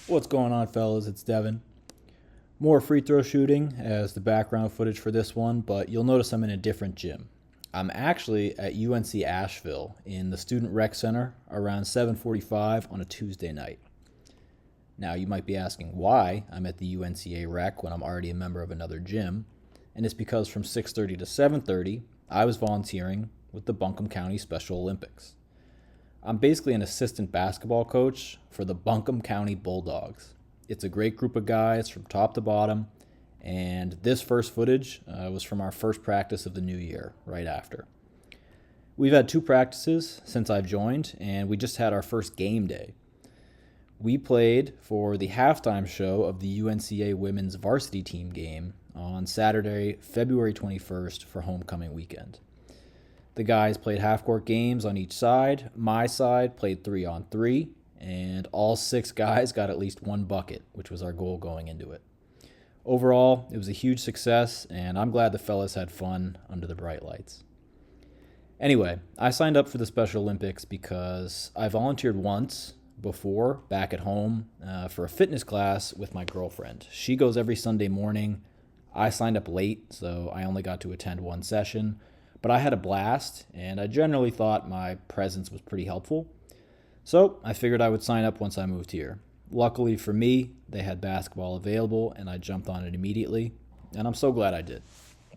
What's going on, fellas? It's Devin. More free throw shooting as the background footage for this one, but you'll notice I'm in a different gym. I'm actually at UNC Asheville in the Student Rec Center around 7:45 on a Tuesday night. Now, you might be asking why I'm at the UNCA Rec when I'm already a member of another gym, and it's because from 6:30 to 7:30, I was volunteering with the Buncombe County Special Olympics. I'm basically an assistant basketball coach for the Buncombe County Bulldogs. It's a great group of guys from top to bottom, and this first footage was from our first practice of the new year, right after. We've had two practices since I've joined, and we just had our first game day. We played for the halftime show of the UNCA women's varsity team game on Saturday, February 21st for homecoming weekend. The guys played half-court games on each side. My side played 3-on-3, and all six guys got at least one bucket, which was our goal going into it. Overall, it was a huge success, and I'm glad the fellas had fun under the bright lights. Anyway, I signed up for the Special Olympics because I volunteered once before back at home for a fitness class with my girlfriend. She goes every Sunday morning. I signed up late, so I only got to attend one session. But I had a blast, and I generally thought my presence was pretty helpful. So I figured I would sign up once I moved here. Luckily for me, they had basketball available, and I jumped on it immediately, and I'm so glad I did.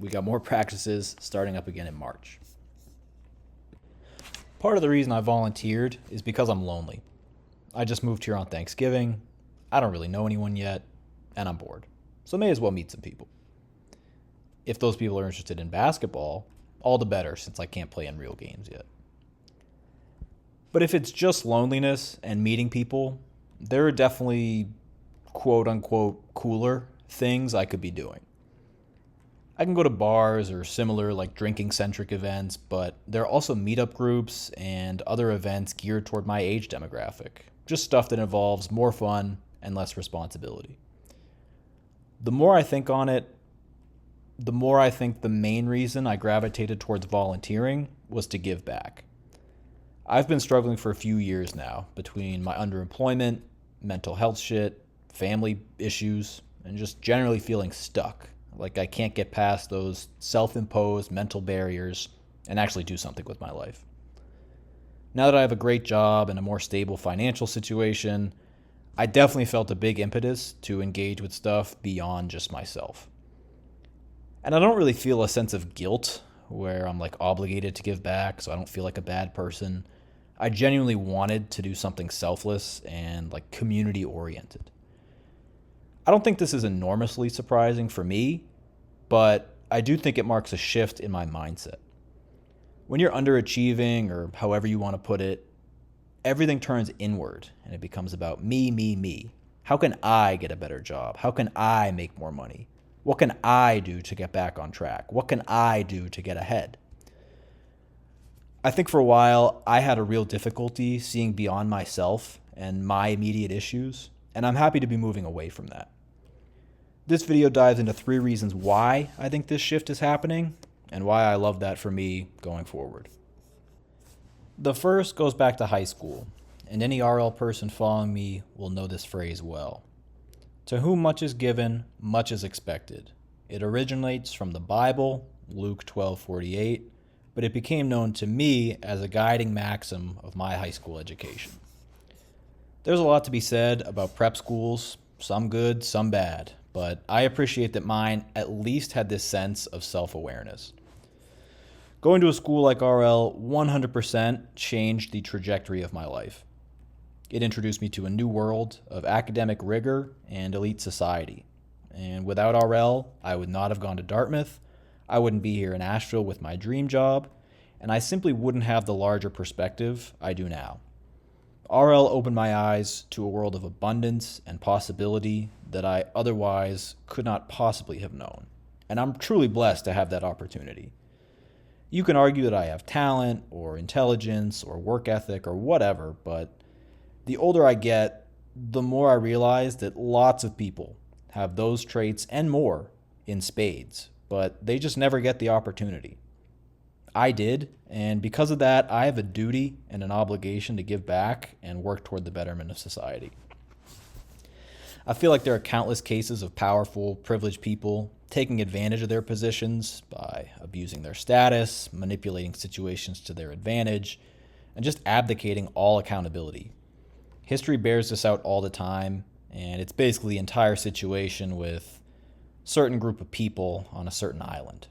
We got more practices starting up again in March. Part of the reason I volunteered is because I'm lonely. I just moved here on Thanksgiving, I don't really know anyone yet, and I'm bored. So may as well meet some people. If those people are interested in basketball, all the better since I can't play in real games yet. But if it's just loneliness and meeting people, there are definitely quote-unquote cooler things I could be doing. I can go to bars or similar like drinking-centric events, but there are also meetup groups and other events geared toward my age demographic. Just stuff that involves more fun and less responsibility. The more I think on it, the more I think the main reason I gravitated towards volunteering was to give back. I've been struggling for a few years now between my underemployment, mental health shit, family issues, and just generally feeling stuck. Like I can't get past those self-imposed mental barriers and actually do something with my life. Now that I have a great job and a more stable financial situation, I definitely felt a big impetus to engage with stuff beyond just myself. And I don't really feel a sense of guilt where I'm like obligated to give back so I don't feel like a bad person. I genuinely wanted to do something selfless and like community oriented. I don't think this is enormously surprising for me, but I do think it marks a shift in my mindset. When you're underachieving, or however you want to put it, everything turns inward and it becomes about me, me, me. How can I get a better job? How can I make more money? What can I do to get back on track? What can I do to get ahead? I think for a while, I had a real difficulty seeing beyond myself and my immediate issues, and I'm happy to be moving away from that. This video dives into 3 reasons why I think this shift is happening, and why I love that for me going forward. The first goes back to high school, and any RL person following me will know this phrase well. To whom much is given, much is expected. It originates from the Bible, Luke 12:48, but it became known to me as a guiding maxim of my high school education. There's a lot to be said about prep schools, some good, some bad, but I appreciate that mine at least had this sense of self-awareness. Going to a school like RL 100% changed the trajectory of my life. It introduced me to a new world of academic rigor and elite society. And without RL, I would not have gone to Dartmouth, I wouldn't be here in Asheville with my dream job, and I simply wouldn't have the larger perspective I do now. RL opened my eyes to a world of abundance and possibility that I otherwise could not possibly have known. And I'm truly blessed to have that opportunity. You can argue that I have talent or intelligence or work ethic or whatever, but the older I get, the more I realize that lots of people have those traits and more in spades, but they just never get the opportunity. I did, and because of that, I have a duty and an obligation to give back and work toward the betterment of society. I feel like there are countless cases of powerful, privileged people taking advantage of their positions by abusing their status, manipulating situations to their advantage, and just abdicating all accountability. History bears this out all the time, and it's basically the entire situation with a certain group of people on a certain island.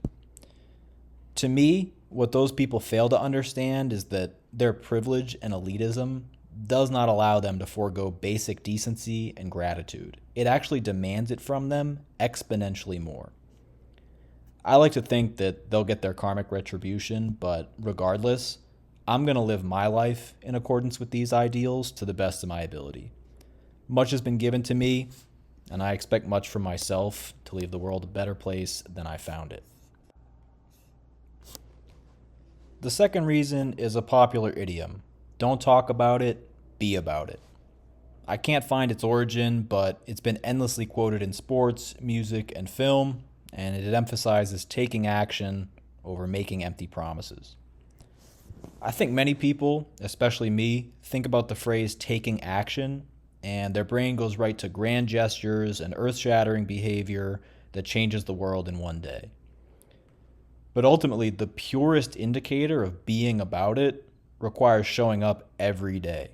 To me, what those people fail to understand is that their privilege and elitism does not allow them to forego basic decency and gratitude. It actually demands it from them exponentially more. I like to think that they'll get their karmic retribution, but regardless, I'm going to live my life in accordance with these ideals to the best of my ability. Much has been given to me, and I expect much from myself to leave the world a better place than I found it. The second reason is a popular idiom. Don't talk about it, be about it. I can't find its origin, but it's been endlessly quoted in sports, music, and film, and it emphasizes taking action over making empty promises. I think many people, especially me, think about the phrase taking action, and their brain goes right to grand gestures and earth-shattering behavior that changes the world in one day. But ultimately, the purest indicator of being about it requires showing up every day.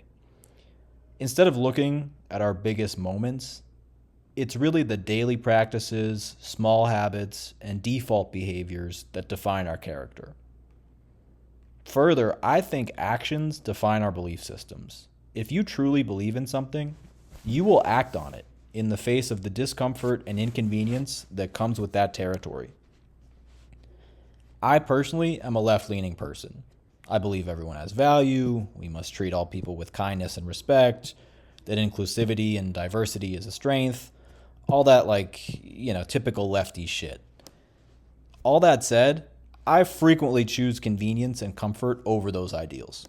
Instead of looking at our biggest moments, it's really the daily practices, small habits, and default behaviors that define our character. Further, I think actions define our belief systems. If you truly believe in something, you will act on it in the face of the discomfort and inconvenience that comes with that territory. I personally am a left-leaning person. I believe everyone has value, we must treat all people with kindness and respect, that inclusivity and diversity is a strength, all that typical lefty shit. All that said, I frequently choose convenience and comfort over those ideals.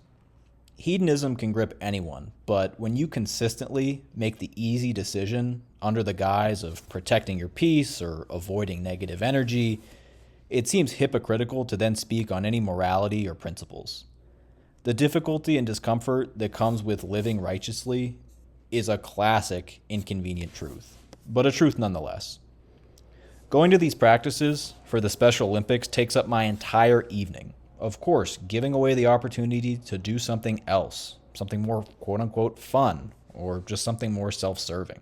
Hedonism can grip anyone, but when you consistently make the easy decision under the guise of protecting your peace or avoiding negative energy, it seems hypocritical to then speak on any morality or principles. The difficulty and discomfort that comes with living righteously is a classic inconvenient truth, but a truth nonetheless. Going to these practices for the Special Olympics takes up my entire evening. Of course, giving away the opportunity to do something else, something more quote-unquote fun, or just something more self-serving.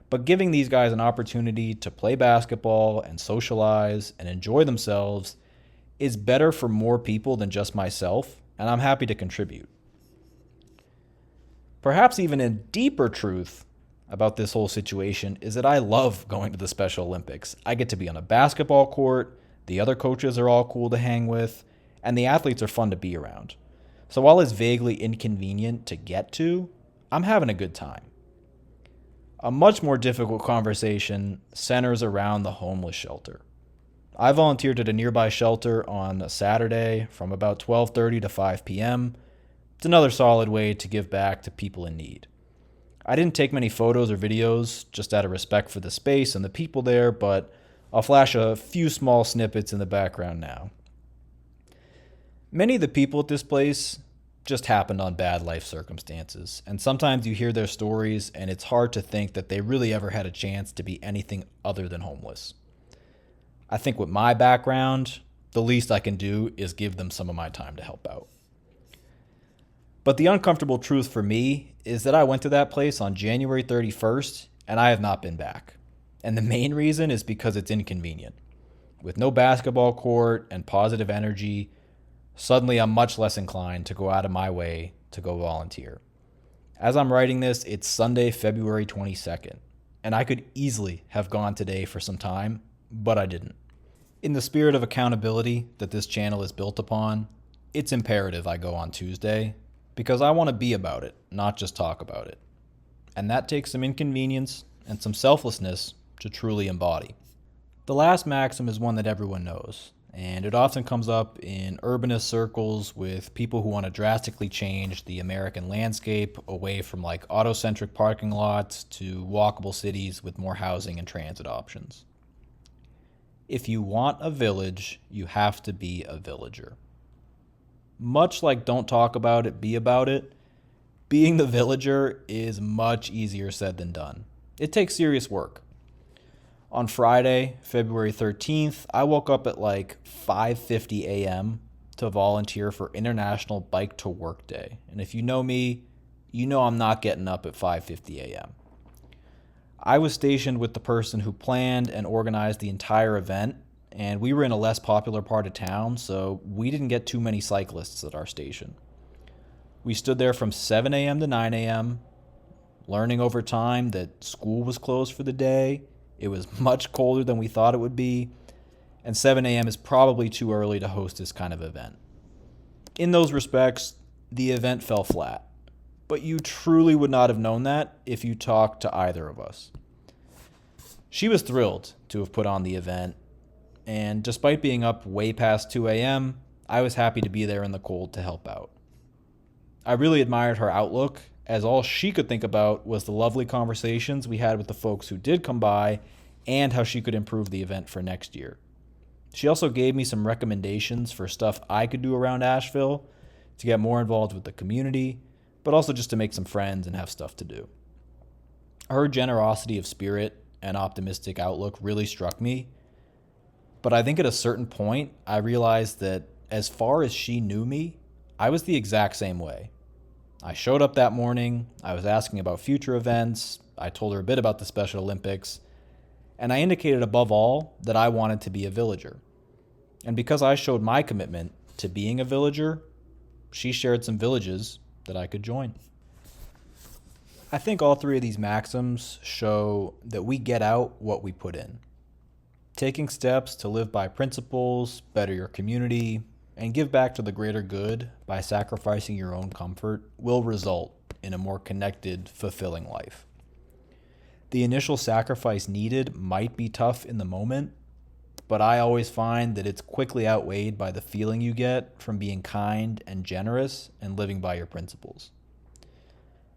But giving these guys an opportunity to play basketball and socialize and enjoy themselves is better for more people than just myself, and I'm happy to contribute. Perhaps even a deeper truth about this whole situation is that I love going to the Special Olympics. I get to be on a basketball court, the other coaches are all cool to hang with, and the athletes are fun to be around. So while it's vaguely inconvenient to get to, I'm having a good time. A much more difficult conversation centers around the homeless shelter. I volunteered at a nearby shelter on a Saturday from about 12:30 to 5 p.m. It's another solid way to give back to people in need. I didn't take many photos or videos just out of respect for the space and the people there, but I'll flash a few small snippets in the background now. Many of the people at this place just happened on bad life circumstances, and sometimes you hear their stories and it's hard to think that they really ever had a chance to be anything other than homeless. I think with my background, the least I can do is give them some of my time to help out. But the uncomfortable truth for me is that I went to that place on January 31st and I have not been back. And the main reason is because it's inconvenient. With no basketball court and positive energy, suddenly I'm much less inclined to go out of my way to go volunteer. As I'm writing this, it's Sunday, February 22nd, and I could easily have gone today for some time, but I didn't. In the spirit of accountability that this channel is built upon, it's imperative I go on Tuesday because I want to be about it, not just talk about it. And that takes some inconvenience and some selflessness to truly embody. The last maxim is one that everyone knows, and it often comes up in urbanist circles with people who want to drastically change the American landscape away from auto-centric parking lots to walkable cities with more housing and transit options. If you want a village, you have to be a villager. Much like don't talk about it, be about it, being the villager is much easier said than done. It takes serious work. On Friday, February 13th, I woke up at like 5:50 a.m. to volunteer for International Bike to Work Day. And if you know me, you know I'm not getting up at 5:50 a.m. I was stationed with the person who planned and organized the entire event, and we were in a less popular part of town, so we didn't get too many cyclists at our station. We stood there from 7 a.m. to 9 a.m., learning over time that school was closed for the day. It was much colder than we thought it would be, and 7 a.m. is probably too early to host this kind of event. In those respects, the event fell flat, but you truly would not have known that if you talked to either of us. She was thrilled to have put on the event, and despite being up way past 2 a.m., I was happy to be there in the cold to help out. I really admired her outlook, as all she could think about was the lovely conversations we had with the folks who did come by and how she could improve the event for next year. She also gave me some recommendations for stuff I could do around Asheville to get more involved with the community, but also just to make some friends and have stuff to do. Her generosity of spirit and optimistic outlook really struck me, but I think at a certain point I realized that as far as she knew me, I was the exact same way. I showed up that morning, I was asking about future events, I told her a bit about the Special Olympics, and I indicated above all that I wanted to be a villager. And because I showed my commitment to being a villager, she shared some villages that I could join. I think all three of these maxims show that we get out what we put in. Taking steps to live by principles, better your community, and give back to the greater good by sacrificing your own comfort will result in a more connected, fulfilling life. The initial sacrifice needed might be tough in the moment, but I always find that it's quickly outweighed by the feeling you get from being kind and generous and living by your principles.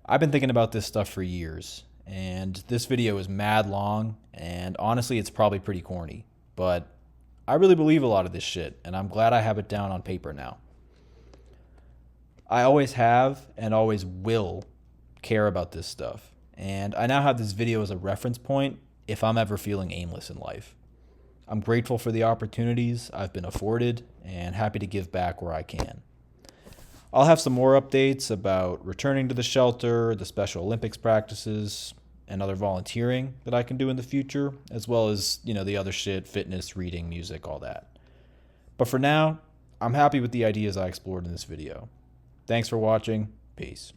I've been thinking about this stuff for years, and this video is mad long, and honestly, it's probably pretty corny, but I really believe a lot of this shit, and I'm glad I have it down on paper now. I always have and always will care about this stuff, and I now have this video as a reference point if I'm ever feeling aimless in life. I'm grateful for the opportunities I've been afforded and happy to give back where I can. I'll have some more updates about returning to the shelter, the Special Olympics practices, and other volunteering that I can do in the future, as well as, the other shit, fitness, reading, music, all that. But for now, I'm happy with the ideas I explored in this video. Thanks for watching. Peace.